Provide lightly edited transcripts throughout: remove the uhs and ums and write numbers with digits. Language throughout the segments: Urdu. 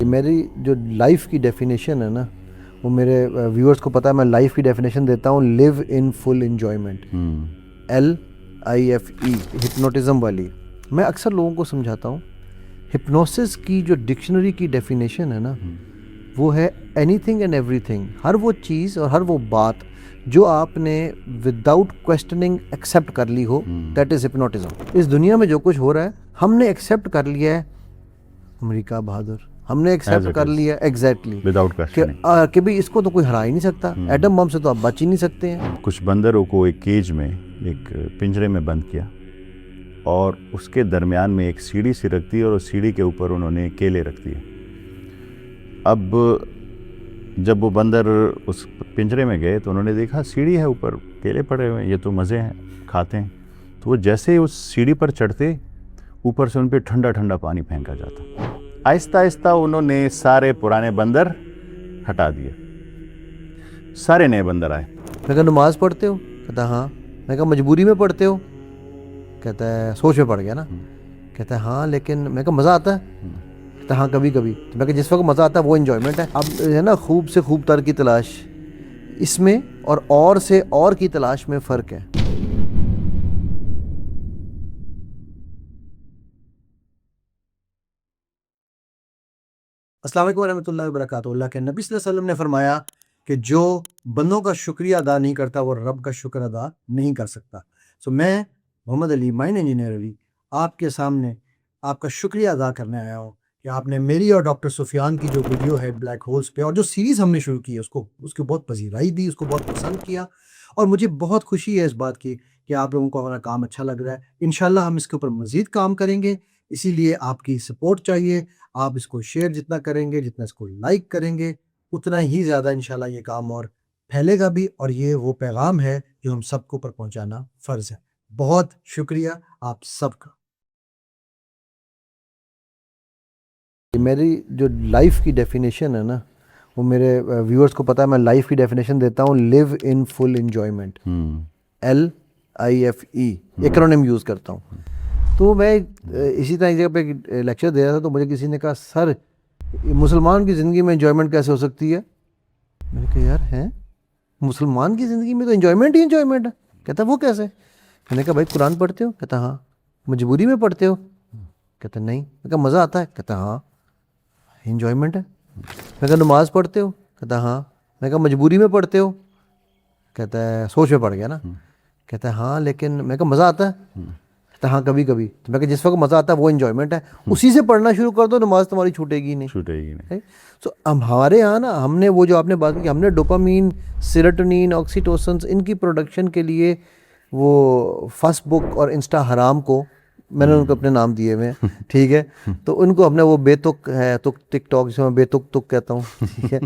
میری جو لائف کی ڈیفینیشن ہے نا، وہ میرے ویورز کو پتہ ہے. میں لائف کی ڈیفینیشن دیتا ہوں لیو ان فل انجوائمنٹ. LIFE ہپنوٹزم والی. میں اکثر لوگوں کو سمجھاتا ہوں ہپنوسس کی جو ڈکشنری کی ڈیفینیشن ہے نا، وہ ہے anything and everything. ہر وہ چیز اور ہر وہ بات جو آپ نے وداؤٹ کویسچننگ ایکسیپٹ کر لی ہو، دیٹ از ہپنوٹزم. اس دنیا میں جو کچھ ہو رہا ہے ہم نے ایکسیپٹ کر لیا ہے. امریکہ بہادر ہم نے ایکسیپٹ کر لیا ایگزیکٹلی کہ بھئی اس کو تو کوئی ہرا ہی نہیں سکتا. ایٹم بم سے تو آپ بچ ہی نہیں سکتے ہیں. کچھ بندروں کو ایک کیج میں، ایک پنجرے میں بند کیا، اور اس کے درمیان میں ایک سیڑھی سی رکھ دی، اور اس سیڑھی کے اوپر انہوں نے کیلے رکھ دیے. اب جب وہ بندر اس پنجرے میں گئے تو انہوں نے دیکھا سیڑھی ہے، اوپر کیلے پڑے ہوئے ہیں، یہ تو مزے ہیں، کھاتے ہیں. تو وہ جیسے اس سیڑھی پر چڑھتے، اوپر سے ان پہ ٹھنڈا ٹھنڈا پانی پھینکا جاتا. آہستہ آہستہ انہوں نے سارے پرانے بندر ہٹا دیے، سارے نئے بندر آئے. میں کہا نماز پڑھتے ہو؟ کہتا ہاں. میں کہا مجبوری میں پڑھتے ہو؟ کہتا ہے سوچ میں پڑ گیا نا. کہتا ہے ہاں لیکن میں کہا مزہ آتا ہے؟ کہتا ہاں کبھی کبھی. تو میں کہا جس وقت مزہ آتا ہے وہ انجوائمنٹ ہے. اب ہے نا خوب سے خوب تر کی تلاش، اس میں اور سے اور کی تلاش میں فرق ہے. السلام علیکم ورحمۃ اللہ وبرکاتہ. اللہ کے نبی صلی اللہ علیہ وسلم نے فرمایا کہ جو بندوں کا شکریہ ادا نہیں کرتا وہ رب کا شکر ادا نہیں کر سکتا. میں محمد علی، مائن انجینئر علی، آپ کے سامنے آپ کا شکریہ ادا کرنے آیا ہوں کہ آپ نے میری اور ڈاکٹر سفیان کی جو ویڈیو ہے بلیک ہولز پہ، اور جو سیریز ہم نے شروع کی ہے اس کو بہت پذیرائی دی، اس کو بہت پسند کیا، اور مجھے بہت خوشی ہے اس بات کی کہ آپ لوگوں کو ہمارا کام اچھا لگ رہا ہے. انشاءاللہ ہم اس کے اوپر مزید کام کریں گے. اسی لیے آپ کی سپورٹ چاہیے. آپ اس کو شیئر جتنا کریں گے، جتنا اس کو لائک کریں گے، اتنا ہی زیادہ انشاءاللہ یہ کام اور پھیلے گا بھی. اور یہ وہ پیغام ہے جو ہم سب کو پر پہنچانا فرض ہے. بہت شکریہ آپ سب کا. میری جو لائف کی ڈیفینیشن ہے نا، وہ میرے ویورز کو پتہ ہے. میں لائف کی ڈیفینیشن دیتا ہوں لیو ان full enjoyment. LIFE acronym use کرتا ہوں. تو میں اسی طرح ایک جگہ پہ لیکچر دے رہا تھا تو مجھے کسی نے کہا سر مسلمان کی زندگی میں انجوائمنٹ کیسے ہو سکتی ہے؟ میں نے کہا یار ہیں مسلمان کی زندگی میں تو انجوائمنٹ ہی انجوائمنٹ ہے. کہتا وہ کیسے؟ میں نے کہا بھائی قرآن پڑھتے ہو؟ کہتا ہاں. مجبوری میں پڑھتے ہو؟ کہتا نہیں. میں کہا مزہ آتا ہے؟ کہتا ہاں انجوائمنٹ ہے. میں کہا نماز پڑھتے ہو؟ کہتا ہاں. میں کہا مجبوری میں پڑھتے ہو؟ کہتا ہے سوچ میں پڑ گیا نا. کہتا ہے ہاں لیکن میں کہا مزہ آتا ہے؟ کہتا ہاں کبھی کبھی. تو میں کہا جس وقت مزہ آتا ہے وہ انجوائمنٹ ہے. اسی سے پڑھنا شروع کر دو، نماز تمہاری چھوٹے گی نہیں. سو ہمارے یہاں نا ہم نے وہ جو آپ نے بات کی، ہم نے ڈوپامین، سیروٹونین، آکسیٹوسنس، ان کی پروڈکشن کے لیے وہ فیس بک اور انسٹا حرام کو میں نے ان کو اپنے نام دیے ہوئے ہیں، ٹھیک ہے. تو ان کو ہم نے وہ بے تک ہے ٹک ٹاک جسے میں بے تک کہتا ہوں، ٹھیک ہے.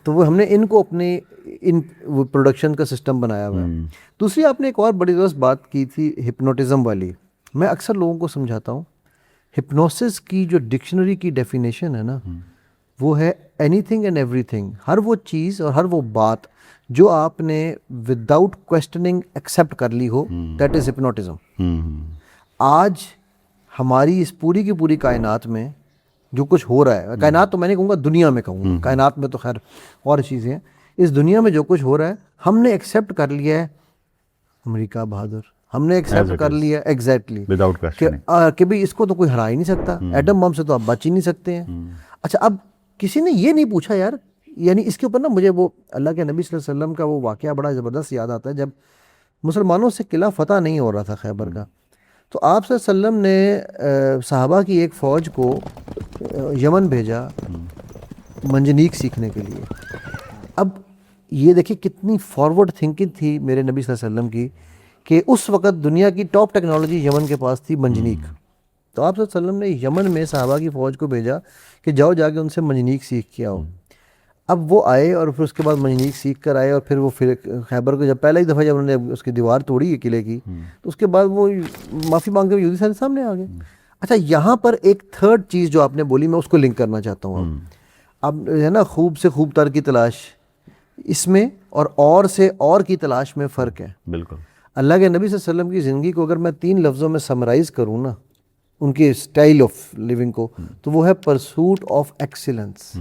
تو وہ ہم نے ان کو اپنے ان پروڈکشن کا سسٹم بنایا ہوا ہے. دوسری آپ نے ایک اور بڑی درست بات کی تھی ہپنوٹزم والی. میں اکثر لوگوں کو سمجھاتا ہوں ہپنوسس کی جو ڈکشنری کی ڈیفینیشن ہے نا، وہ ہے anything and everything. ہر وہ چیز اور ہر وہ بات جو آپ نے وداؤٹ کویسچننگ ایکسیپٹ کر لی ہو، دیٹ از ہپنوٹزم. آج ہماری اس پوری کی پوری کائنات میں جو کچھ ہو رہا ہے، کائنات تو میں نہیں کہوں گا، دنیا میں کہوں گا، کائنات میں تو خیر اور چیزیں ہیں. اس دنیا میں جو کچھ ہو رہا ہے ہم نے ایکسیپٹ کر لیا ہے. امریکہ بہادر ہم نے ایکسیپٹ کر لیا ایگزیکٹلی کہ بھئی اس کو تو کوئی ہرا ہی نہیں سکتا. ایٹم بم سے تو آپ بچ ہی نہیں سکتے ہیں. اچھا اب کسی نے یہ نہیں پوچھا یار، یعنی اس کے اوپر نا مجھے وہ اللہ کے نبی صلی اللہ علیہ وسلم کا وہ واقعہ بڑا زبردست یاد آتا ہے. جب مسلمانوں سے قلعہ فتح نہیں ہو رہا تھا خیبر کا، تو آپ صلی اللہ علیہ وسلم نے صحابہ کی ایک فوج کو یمن بھیجا منجنیق سیکھنے کے لیے. اب یہ دیکھیں کتنی فارورڈ تھنکنگ تھی میرے نبی صلی اللہ علیہ وسلم کی کہ اس وقت دنیا کی ٹاپ ٹیکنالوجی یمن کے پاس تھی، منجنیق. تو آپ صلی اللہ علیہ وسلم نے یمن میں صحابہ کی فوج کو بھیجا کہ جاؤ جا کے ان سے منجنیق سیکھ کے آؤ. اب وہ آئے اور پھر اس کے بعد منجنیق سیکھ کر آئے، اور پھر وہ خیبر کو جب پہلا ہی دفعہ جب انہوں نے اس کی دیوار توڑی ہے قلعے کی، تو اس کے بعد وہ معافی مانگ کے یہودی سارے سامنے آ گئے. اچھا یہاں پر ایک تھرڈ چیز جو آپ نے بولی میں اس کو لنک کرنا چاہتا ہوں. اب ہے نا خوب سے خوب تر کی تلاش، اس میں اور سے اور کی تلاش میں فرق ہے. بالکل. اللہ کے نبی صلی اللہ علیہ وسلم کی زندگی کو اگر میں 3 لفظوں میں سمرائز کروں نا، ان کے اسٹائل آف لیونگ کو، تو وہ ہے پرسوٹ آف ایکسیلنس،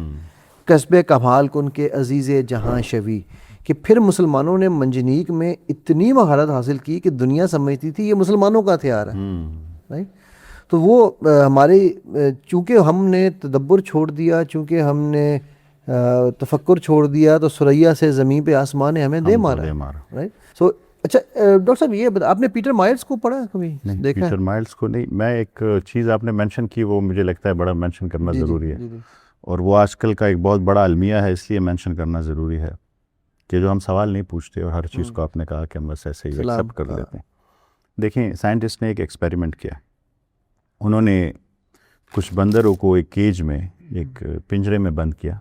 کسب کمال کو ان کے عزیز جہاں شوی، کہ پھر مسلمانوں نے منجنیق میں اتنی مہارت حاصل کی کہ دنیا سمجھتی تھی یہ مسلمانوں کا ہتھیار ہے، رائٹ. تو وہ ہمارے چونکہ ہم نے تدبر چھوڑ دیا، چونکہ ہم نے تفکر چھوڑ دیا، تو ثریا سے زمین پہ آسمان نے ہمیں دے مارا، رائٹ. سو اچھا ڈاکٹر صاحب یہ آپ نے پیٹر مائرز کو پڑھا کبھی؟ دیکھا پیٹر مائرز کو نہیں. میں ایک چیز آپ نے مینشن کی، وہ مجھے لگتا ہے بڑا مینشن کرنا ضروری ہے، اور وہ آج کل کا ایک بہت بڑا المیہ ہے، اس لیے مینشن کرنا ضروری ہے کہ جو ہم سوال نہیں پوچھتے اور ہر چیز کو آپ نے کہا کہ ہم بس ایسے ہی ایکسیپٹ کر لیتے ہیں. دیکھیں سائنٹسٹ نے ایک ایکسپیریمنٹ کیا. انہوں نے کچھ بندروں کو ایک کیج میں، ایک پنجرے میں بند کیا،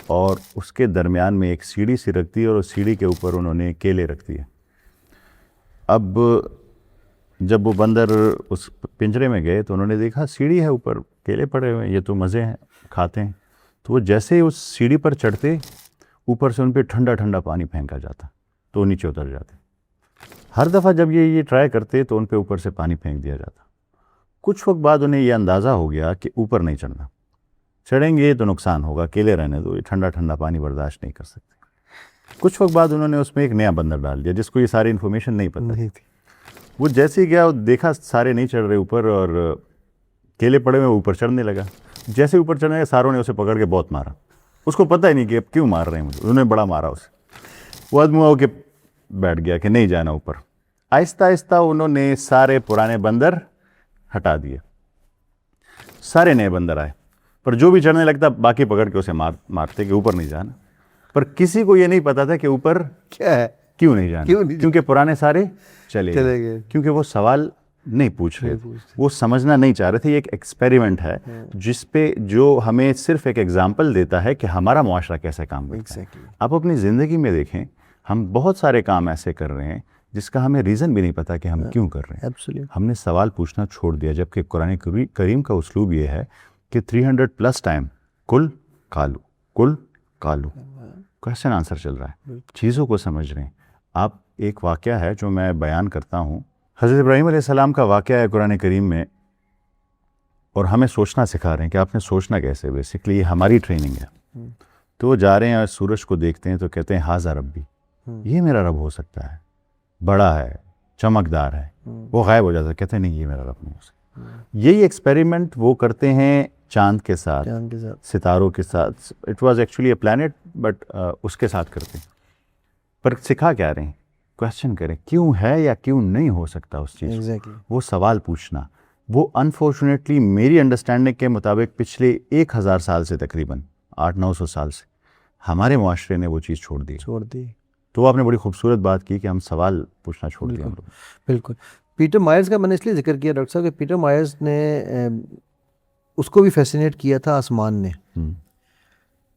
اور اس کے درمیان میں ایک سیڑھی سی رکھ دی، اور اس سیڑھی کے اوپر انہوں نے کیلے رکھ دیے. اب جب وہ بندر اس پنجرے میں گئے تو انہوں نے دیکھا سیڑھی ہے، اوپر کیلے پڑے ہوئے ہیں، یہ تو مزے ہیں، کھاتے ہیں. تو وہ جیسے اس سیڑھی پر چڑھتے، اوپر سے ان پہ ٹھنڈا ٹھنڈا پانی پھینکا جاتا تو وہ نیچے اتر جاتے. ہر دفعہ جب یہ ٹرائی کرتے تو ان پہ اوپر سے پانی پھینک دیا جاتا. کچھ وقت بعد انہیں یہ اندازہ ہو گیا کہ اوپر نہیں چڑھنا، چڑھیں گے تو نقصان ہوگا، کیلے رہنے دو، یہ ٹھنڈا ٹھنڈا پانی برداشت نہیں کر سکتے. کچھ وقت بعد انہوں نے اس میں ایک نیا بندر ڈال دیا جس کو یہ ساری انفارمیشن نہیں پتہ تھی. وہ جیسے ہی گیا دیکھا سارے نہیں چڑھ رہے اوپر، اور کیلے پڑے ہوئے اوپر چڑھنے لگا. جیسے اوپر چڑھنے لگا ساروں نے اسے پکڑ کے بہت مارا. اس کو پتہ ہی نہیں کہ اب کیوں مار رہے ہیں مجھے، انہوں نے بڑا مارا اسے. وہ آدمی ہو کے بیٹھ گیا کہ نہیں جانا اوپر. آہستہ آہستہ انہوں نے سارے پرانے بندر ہٹا دیے، سارے نئے بندر آئے، پر جو بھی چڑھنے لگتا باقی پکڑ کے اسے مارتے کہ اوپر نہیں جانا. پر کسی کو یہ نہیں پتا تھا کہ اوپر کیا ہے، کیوں نہیں جانا، کیونکہ پرانے سارے چلے گئے، کیونکہ وہ سوال نہیں پوچھ رہے، وہ سمجھنا نہیں چاہ رہے تھے. یہ ایک ایکسپیریمنٹ ہے جس پہ جو ہمیں صرف ایک ایگزامپل دیتا ہے کہ ہمارا معاشرہ کیسے کام کرتا ہے. آپ اپنی زندگی میں دیکھیں، ہم بہت سارے کام ایسے کر رہے ہیں جس کا ہمیں ریزن بھی نہیں پتا کہ ہم کیوں کر رہے ہیں. ہم نے سوال پوچھنا چھوڑ دیا، جبکہ قرآن کریم کا اسلوب یہ ہے کہ 300+ ٹائم کل قالو کویسچن آنسر چل رہا ہے، چیزوں کو سمجھ رہے ہیں. آپ ایک واقعہ ہے جو میں بیان کرتا ہوں، حضرت ابراہیم علیہ السلام کا واقعہ ہے قرآن کریم میں، اور ہمیں سوچنا سکھا رہے ہیں کہ آپ نے سوچنا کیسے. بیسکلی یہ ہماری ٹریننگ ہے. تو وہ جا رہے ہیں اور سورج کو دیکھتے ہیں تو کہتے ہیں ہاذا ربی، یہ میرا رب ہو سکتا ہے، بڑا ہے، چمکدار ہے. وہ غائب ہو جاتا ہے، کہتے ہیں نہیں یہ میرا رب نہیں ہو سکتا. یہی ایکسپیریمنٹ وہ کرتے ہیں چاند کے ساتھ، ستاروں کے ساتھ. It was actually a plant but اس کے ساتھ کرتے ہیں. پر سکھا کیا رہے ہیں؟ کویسچن کریں کیوں ہے یا کیوں نہیں ہو سکتا اس چیز. وہ سوال پوچھنا، وہ انفارچونیٹلی میری انڈرسٹینڈنگ کے مطابق پچھلے 1000 سال سے، تقریباً 800-900 سال سے ہمارے معاشرے نے وہ چیز چھوڑ دی. تو آپ نے بڑی خوبصورت بات کی کہ ہم سوال پوچھنا چھوڑ دیا. بالکل. پیٹر مائرز کا میں نے اس لیے ذکر کیا ڈاکٹر صاحب کہ پیٹر مائرز نے اس کو بھی فیسینیٹ کیا تھا آسمان نے.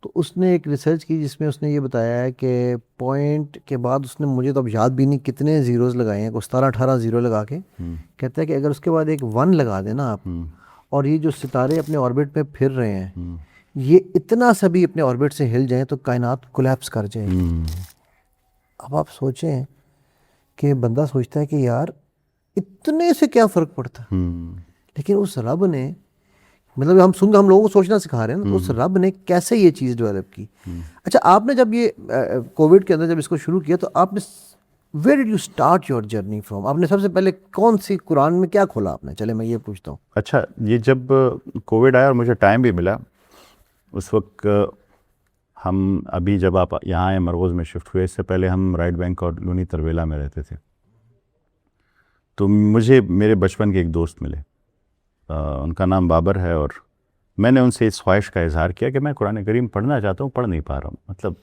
تو اس نے ایک ریسرچ کی جس میں اس نے یہ بتایا ہے کہ پوائنٹ کے بعد اس نے، مجھے تو اب یاد بھی نہیں کتنے زیروز لگائے ہیں، 17-18 زیرو لگا کے کہتا ہے کہ اگر اس کے بعد ایک 1 لگا دیں نا آپ، اور یہ جو ستارے اپنے آربٹ میں پھر رہے ہیں یہ اتنا سا بھی اپنے آربٹ سے ہل جائیں تو کائنات کولیپس کر جائے گی. اب آپ سوچیں کہ بندہ سوچتا ہے کہ یار اتنے سے کیا فرق پڑتا، لیکن اس رب نے، مطلب ہم لوگوں کو سوچنا سکھا رہے ہیں نا، اس رب نے کیسے یہ چیز ڈیولپ کی. اچھا آپ نے جب یہ کووڈ کے اندر جب اس کو شروع کیا تو آپ نے where did you start your journey from? آپ نے سب سے پہلے کون سی قرآن میں کیا کھولا آپ نے؟ چلے میں یہ پوچھتا ہوں. اچھا یہ جب کووڈ آیا اور مجھے ٹائم بھی ملا، اس وقت ہم ابھی جب آپ یہاں آئے مرغوز میں شفٹ ہوئے، اس سے پہلے ہم رائٹ بینک اور لونی ترویلا میں رہتے تھے. تو مجھے میرے بچپن کے ایک دوست ملے، ان کا نام بابر ہے، اور میں نے ان سے اس خواہش کا اظہار کیا کہ میں قرآن کریم پڑھنا چاہتا ہوں، پڑھ نہیں پا رہا ہوں. مطلب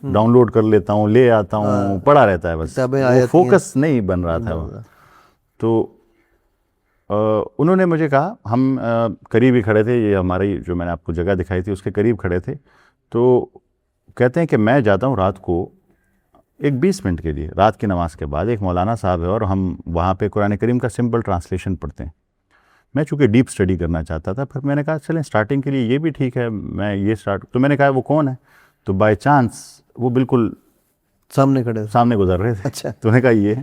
ڈاؤن لوڈ کر لیتا ہوں، لے آتا ہوں، پڑھا رہتا ہے بس، فوکس نہیں بن رہا تھا. تو انہوں نے مجھے کہا، ہم قریب ہی کھڑے تھے، یہ ہماری جو میں نے آپ کو جگہ دکھائی تھی اس کے قریب کھڑے تھے. تو کہتے ہیں کہ میں جاتا ہوں رات کو ایک 20 منٹ کے لیے، رات کی نماز کے بعد، ایک مولانا صاحب ہے اور ہم وہاں پہ قرآن کریم کا سمپل ٹرانسلیشن پڑھتے ہیں. میں چونکہ ڈیپ اسٹڈی کرنا چاہتا تھا، پھر میں نے کہا چلیں اسٹارٹنگ کے لیے یہ بھی ٹھیک ہے، میں یہ اسٹارٹ. تو میں نے کہا وہ کون ہے؟ تو بائی چانس وہ بالکل سامنے گزر رہے تھے. اچھا. تو نے کہا یہ ہے.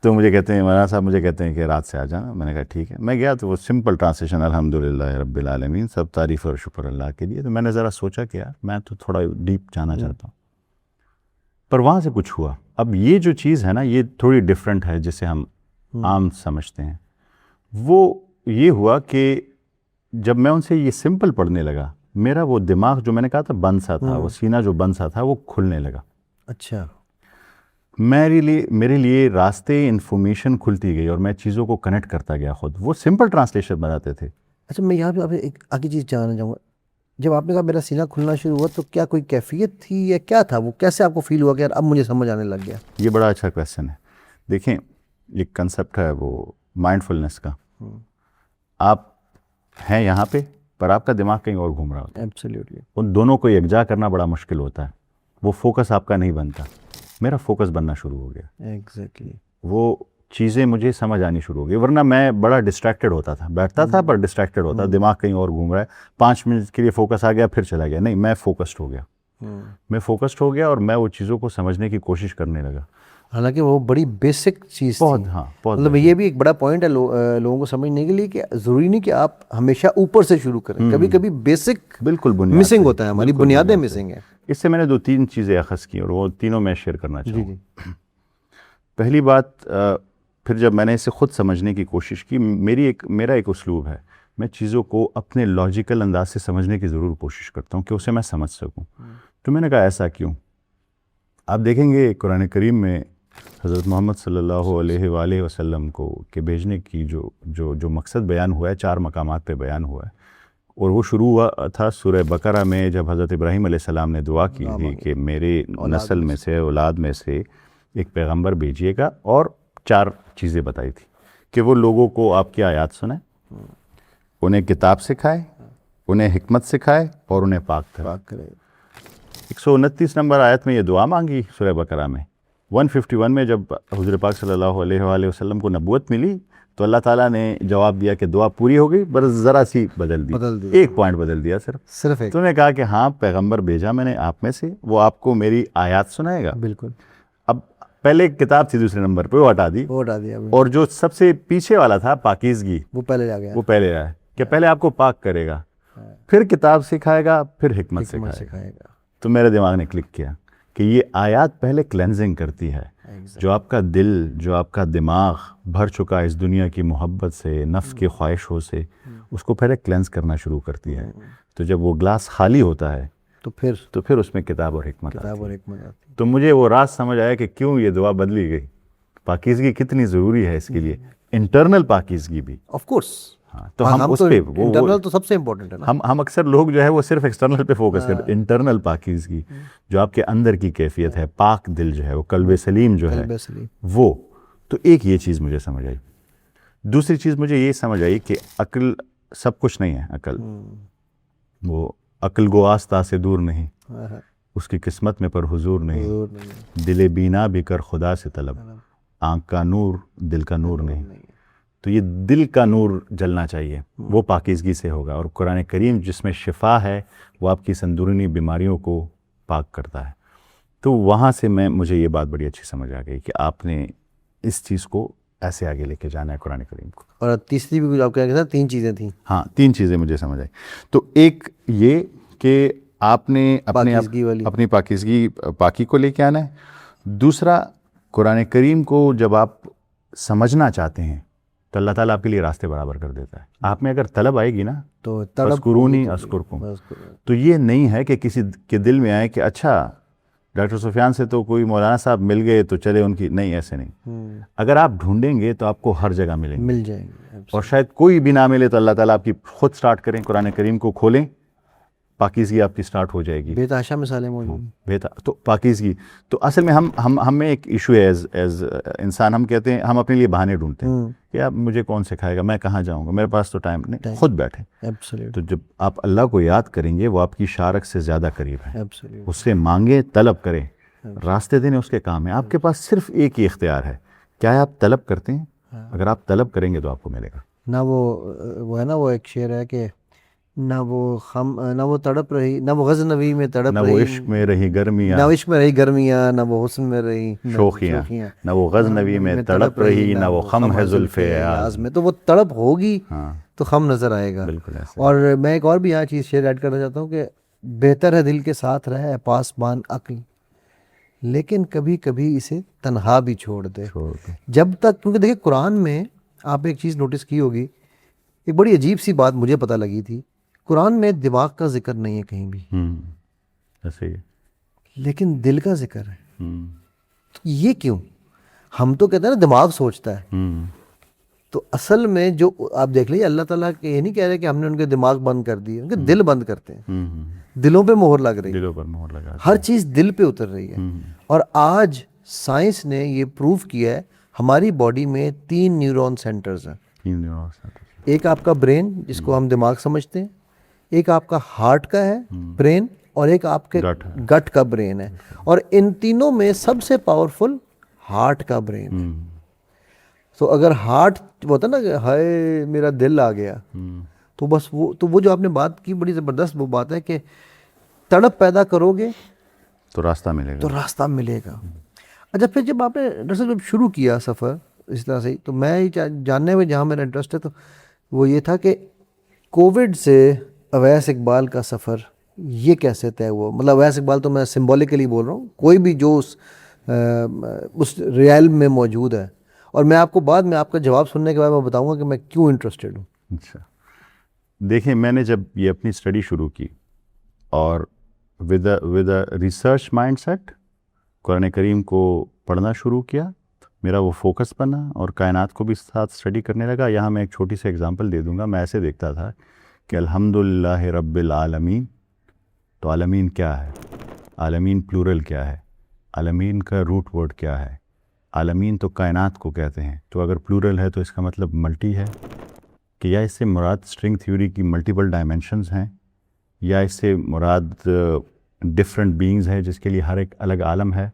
تو مجھے کہتے ہیں مولانا صاحب مجھے کہتے ہیں کہ رات سے آ جانا. میں نے کہا ٹھیک ہے. میں گیا تو وہ سمپل ٹرانسلیشن الحمدللہ رب العالمین, سب تعریف اور شکر اللہ کے لیے. تو میں نے ذرا سوچا کہ یار میں تو تھوڑا ڈیپ جانا چاہتا ہوں, پر وہاں سے کچھ ہوا. اب یہ جو چیز ہے نا یہ تھوڑی ڈفرینٹ ہے جسے ہم عام سمجھتے ہیں. وہ یہ ہوا کہ جب میں ان سے یہ سمپل پڑھنے لگا, میرا وہ دماغ جو میں نے کہا تھا بند سا تھا, وہ سینہ جو بند سا تھا وہ کھلنے لگا. اچھا, میرے لیے راستے انفارمیشن کھلتی گئی اور میں چیزوں کو کنیکٹ کرتا گیا خود. وہ سمپل ٹرانسلیشن بناتے تھے. اچھا میں یہاں پہ آپ ایک آگے چیز جاننا چاہوں گا. جب آپ نے کہا میرا سینہ کھلنا شروع ہوا تو کیا کوئی کیفیت تھی یا کیا تھا, وہ کیسے آپ کو فیل ہوا کہ یار اب مجھے سمجھ آنے لگ گیا؟ یہ بڑا اچھا کویسچن ہے. دیکھیں ایک کنسیپٹ ہے وہ مائنڈ فلنس کا. آپ ہیں یہاں پہ پر آپ کا دماغ کہیں اور گھوم رہا ہوتا ہے. ایبسلیوٹلی. ان دونوں کو یکجا کرنا بڑا مشکل ہوتا ہے. وہ فوکس آپ کا نہیں بنتا. میرا فوکس بننا شروع ہو گیا. ایگزیکٹلی. وہ چیزیں مجھے سمجھ آنی شروع ہو گئی, ورنہ میں بڑا ڈسٹریکٹڈ ہوتا تھا, بیٹھتا تھا پر ڈسٹریکٹڈ ہوتا, دماغ کہیں اور گھوم رہا ہے, 5 منٹ کے لیے فوکس آ گیا پھر چلا گیا. نہیں, میں فوکسڈ ہو گیا. میں فوکسڈ ہو گیا اور میں وہ چیزوں کو سمجھنے کی کوشش کرنے لگا. حالانکہ وہ بڑی بیسک چیز بہت, تھی. ہاں بہت. مطلب یہ بھی ایک بڑا پوائنٹ ہے لوگوں کو سمجھنے کے لیے کہ ضروری نہیں کہ آپ ہمیشہ اوپر سے شروع کریں, کبھی کبھی بیسک بالکل بنیاد مسنگ ہوتا ہے, ہماری بنیادیں مسنگ ہیں. اس سے میں نے 2-3 چیزیں اخذ کی اور وہ تینوں میں شیئر کرنا چاہوں گا. پہلی بات, پھر جب میں نے اسے خود سمجھنے کی کوشش کی, میرا ایک اسلوب ہے, میں چیزوں کو اپنے لاجیکل انداز سے سمجھنے کی ضرور کوشش کرتا ہوں کہ اسے میں سمجھ سکوں. تو میں نے کہا ایسا کیوں؟ آپ دیکھیں گے قرآن کریم میں حضرت محمد صلی اللہ علیہ وآلہ وسلم کو کہ بھیجنے کی جو مقصد بیان ہوا ہے 4 مقامات پہ بیان ہوا ہے, اور وہ شروع ہوا تھا سورہ بقرہ میں جب حضرت ابراہیم علیہ السلام نے دعا کی تھی کہ میرے نسل میں سے, اولاد میں سے ایک پیغمبر بھیجیے گا, اور 4 چیزیں بتائی تھی کہ وہ لوگوں کو آپ کی آیات سنائے, انہیں کتاب سکھائے, انہیں حکمت سکھائے اور انہیں پاک کرے. 129 نمبر آیت میں یہ دعا مانگی سورہ بقرہ میں. 151 میں جب حضور پاک صلی اللہ علیہ وآلہ وسلم کو نبوت ملی تو اللہ تعالیٰ نے جواب دیا کہ دعا پوری ہو گئی, بس ذرا سی بدل دی, ایک پوائنٹ بدل دیا صرف ایک. تو نے کہا کہ ہاں پیغمبر بھیجا میں نے آپ میں سے, وہ آپ کو میری آیات سنائے گا. بالکل. اب پہلے کتاب تھی دوسرے نمبر پہ, وہ ہٹا دی, اور جو سب سے پیچھے والا تھا پاکیزگی, وہ پہلے آیا کہ پہلے آپ کو پاک کرے گا, پھر کتاب سکھائے گا, پھر حکمت سکھائے گا. تو میرے دماغ نے کلک کیا کہ یہ آیات پہلے کلینزنگ کرتی ہے. جو آپ کا دل, جو آپ کا دماغ بھر چکا اس دنیا کی محبت سے, نفس کی خواہشوں سے, اس کو پہلے کلینز کرنا شروع کرتی ہے. تو جب وہ گلاس خالی ہوتا ہے تو پھر اس میں کتاب اور حکمت آتی ہے. تو مجھے وہ راز سمجھ آیا کہ کیوں یہ دعا بدلی گئی. پاکیزگی کتنی ضروری ہے اس کے لیے, انٹرنل پاکیزگی بھی. Of course. تو ہم اس پہ انٹرنل تو سب سے امپورٹنٹ ہے نا. ہم اکثر لوگ جو ہے وہ صرف ایکسٹرنل پہ فوکس کرتے ہیں. انٹرنل پاکیزگی جو آپ کے اندر کی کیفیت ہے, پاک دل جو ہے, وہ قلب سلیم جو ہے, وہ تو ایک یہ چیز مجھے سمجھ آئی. دوسری چیز مجھے یہ سمجھ آئی کہ عقل سب کچھ نہیں ہے. عقل وہ عقل گو آستہ سے دور نہیں, اس کی قسمت میں پر حضور نہیں, دل بینا بھی کر خدا سے طلب, آنکھ کا نور دل کا نور نہیں. تو یہ دل کا نور جلنا چاہیے, وہ پاکیزگی سے ہوگا. اور قرآن کریم جس میں شفا ہے وہ آپ کی اندرونی بیماریوں کو پاک کرتا ہے. تو وہاں سے مجھے یہ بات بڑی اچھی سمجھ آ گئی کہ آپ نے اس چیز کو ایسے آگے لے کے جانا ہے قرآن کریم کو. اور تیسری بھی آپ کہہ رہے تھے 3 چیزیں تھیں. ہاں 3 چیزیں مجھے سمجھ آئی. تو ایک یہ کہ آپ نے اپنی پاکیزگی پاکی کو لے کے آنا ہے. دوسرا, قرآن کریم کو جب آپ سمجھنا چاہتے ہیں تو اللہ تعالیٰ آپ کے لیے راستے برابر کر دیتا ہے. آپ میں اگر طلب آئے گی نا تو اذکرونی اذکرکم. تو یہ نہیں ہے کہ کسی کے دل میں آئے کہ اچھا ڈاکٹر سفیان سے تو کوئی مولانا صاحب مل گئے تو چلے ان کی, نہیں ایسے نہیں. اگر آپ ڈھونڈیں گے تو آپ کو ہر جگہ مل جائیں گے, اور شاید کوئی بھی نہ ملے تو اللہ تعالیٰ آپ کی خود سٹارٹ کریں, قرآن کریم کو کھولیں, پاکیزگی آپ کی سٹارٹ ہو جائے گی. بے تحاشا مثالیں موجود. تو پاکیزگی تو اصل میں ہم میں ایک ایشو ہے ایز انسان. ہم کہتے ہیں, ہم اپنے لیے بہانے ڈھونڈتے ہیں کہ اب مجھے کون سکھائے گا, میں کہاں جاؤں گا, میرے پاس تو ٹائم نہیں. خود بیٹھیں. تو جب آپ اللہ کو یاد کریں گے وہ آپ کی شارک سے زیادہ قریب ہے. اس سے مانگیں, طلب کریں, راستے دینے اس کے کام ہے. آپ کے پاس صرف ایک ہی اختیار ہے, کیا آپ طلب کرتے ہیں؟ اگر آپ طلب کریں گے تو آپ کو ملے گا. نہ وہ ہے نا, وہ ایک شعر ہے کہ نہ وہ تڑپ رہی، نہ وہ غزنوی میں تڑپ نہ رہی، وہ عشق میں رہی گرمیاں، نہ عشق میں رہی گرمیاں، نہ وہ حسن میں رہی شوخیاں، نہ وہ غزنوی میں تڑپ رہی، نہ وہ خم ہے زلف ایاز میں. تو وہ تڑپ ہوگی ہاں تو خم نظر آئے گا. بالکل ایسے. اور میں ایک اور بھی یہاں چیز شیئر ایڈ کرنا چاہتا ہوں کہ بہتر ہے دل کے ساتھ رہے پاسبان عقل، لیکن کبھی کبھی اسے تنہا بھی چھوڑ دے. جب تک، کیونکہ دیکھیں قرآن میں آپ ایک چیز نوٹس کی ہوگی، ایک بڑی عجیب سی بات مجھے پتہ لگی تھی، قرآن میں دماغ کا ذکر نہیں ہے کہیں بھی، ایسے ہی. لیکن دل کا ذکر ہے. تو یہ کیوں؟ ہم تو کہتے ہیں نا دماغ سوچتا ہے، تو اصل میں جو آپ دیکھ لیجیے اللہ تعالیٰ کہ یہ نہیں کہہ رہے کہ ہم نے ان کے دماغ بند کر دیے، ان کے دل بند کرتے ہیں، دلوں پہ مہر لگ رہی ہے، دلوں پر مہر لگا، ہر چیز دل پہ اتر رہی ہے. اور آج سائنس نے یہ پروف کیا ہے ہماری باڈی میں 3 نیورون سینٹرز ہیں. ایک آپ کا برین جس کو ہم دماغ سمجھتے ہیں، ایک آپ کا ہارٹ کا ہے برین، اور ایک آپ کے گٹ کا برین ہے. اور ان تینوں میں سب سے پاورفل ہارٹ کا برین ہے. تو اگر ہارٹ ہوتا نا کہ ہائے میرا دل آ گیا، تو بس وہ جو آپ نے بات کی بڑی زبردست وہ بات ہے کہ تڑپ پیدا کرو گے تو راستہ ملے گا. اچھا پھر جب آپ نے ڈاکٹر صاحب جب شروع کیا سفر اس طرح سے، تو میں جاننے میں جہاں میرا انٹرسٹ ہے تو وہ یہ تھا کہ کووڈ سے اویس اقبال کا سفر یہ کیسے طے ہوا؟ مطلب اویس اقبال تو میں سمبولکلی بول رہا ہوں، کوئی بھی جو اس ریئلم میں موجود ہے. اور میں آپ کو بعد میں آپ کا جواب سننے کے بعد میں بتاؤں گا کہ میں کیوں انٹرسٹڈ ہوں. اچھا دیکھیں، میں نے جب یہ اپنی اسٹڈی شروع کی اور with a research mindset قرآن کریم کو پڑھنا شروع کیا، میرا وہ فوکس بنا اور کائنات کو بھی ساتھ اسٹڈی کرنے لگا. یہاں میں ایک چھوٹی سی ایگزامپل دے دوں گا. میں ایسے دیکھتا تھا کہ الحمدللہ رب العالمین، تو عالمین کیا ہے؟ عالمین پلورل کیا ہے؟ عالمین کا روٹ ورڈ کیا ہے؟ عالمین تو کائنات کو کہتے ہیں، تو اگر پلورل ہے تو اس کا مطلب ملٹی ہے، کہ یا اس سے مراد اسٹرنگ تھیوری کی ملٹیپل ڈائمینشنز ہیں، یا اس سے مراد ڈفرینٹ بینگز ہیں جس کے لیے ہر ایک الگ عالم ہے.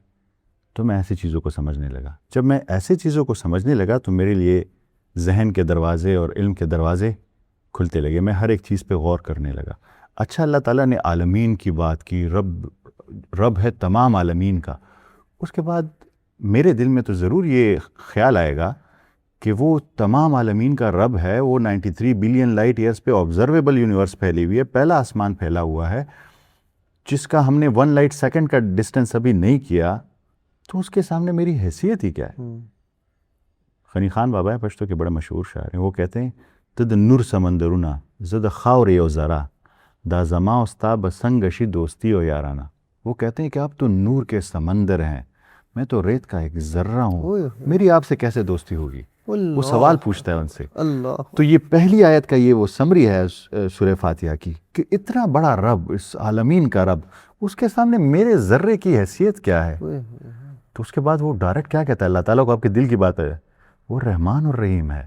تو میں ایسی چیزوں کو سمجھنے لگا. جب میں ایسی چیزوں کو سمجھنے لگا تو میرے لیے ذہن کے دروازے اور علم کے دروازے کھلتے لگے. میں ہر ایک چیز پہ غور کرنے لگا. اچھا اللہ تعالیٰ نے عالمین کی بات کی، رب ہے تمام عالمین کا. اس کے بعد میرے دل میں تو ضرور یہ خیال آئے گا کہ وہ تمام عالمین کا رب ہے، وہ 93 بلین لائٹ ایئرز پہ آبزرویبل یونیورس پھیلی ہوئی ہے، پہلا آسمان پھیلا ہوا ہے جس کا ہم نے 1 لائٹ سیکنڈ کا ڈسٹنس ابھی نہیں کیا. تو اس کے سامنے میری حیثیت ہی کیا ہے؟ غنی خان بابا ہے پشتو کے بڑے مشہور شاعر ہیں، وہ کہتے ہیں تد نور سمندرنا زد خاوری و ذرا دا زما استا بسنگشی دوستی و یارانہ. وہ کہتے ہیں کہ آپ تو نور کے سمندر ہیں، میں تو ریت کا ایک ذرہ ہوں، میری آپ سے کیسے دوستی ہوگی؟ وہ سوال پوچھتا ہے ان سے. تو یہ پہلی آیت کا یہ وہ سمری ہے سورہ فاتحہ کی کہ اتنا بڑا رب، اس عالمین کا رب، اس کے سامنے میرے ذرے کی حیثیت کیا ہے؟ تو اس کے بعد وہ ڈائریکٹ کیا کہتا ہے؟ اللہ تعالیٰ کو آپ کے دل کی بات ہے، وہ رحمان اور رحیم ہے.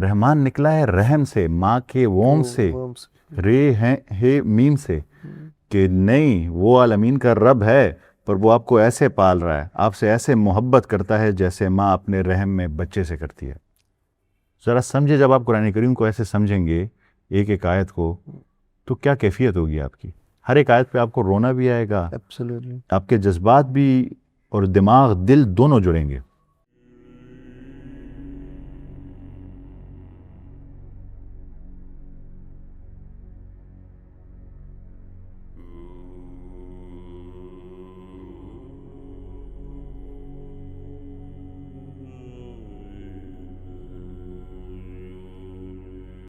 رحمان نکلا ہے رحم سے، ماں کے ووم سے، رے ہے میم سے، کہ نہیں وہ عالمین کا رب ہے پر وہ آپ کو ایسے پال رہا ہے، آپ سے ایسے محبت کرتا ہے جیسے ماں اپنے رحم میں بچے سے کرتی ہے. ذرا سمجھے، جب آپ قرآن کریم کو ایسے سمجھیں گے ایک ایک آیت کو، تو کیا کیفیت ہوگی آپ کی. ہر ایک آیت پہ آپ کو رونا بھی آئے گا، آپ کے جذبات بھی اور دماغ دل دونوں جڑیں گے.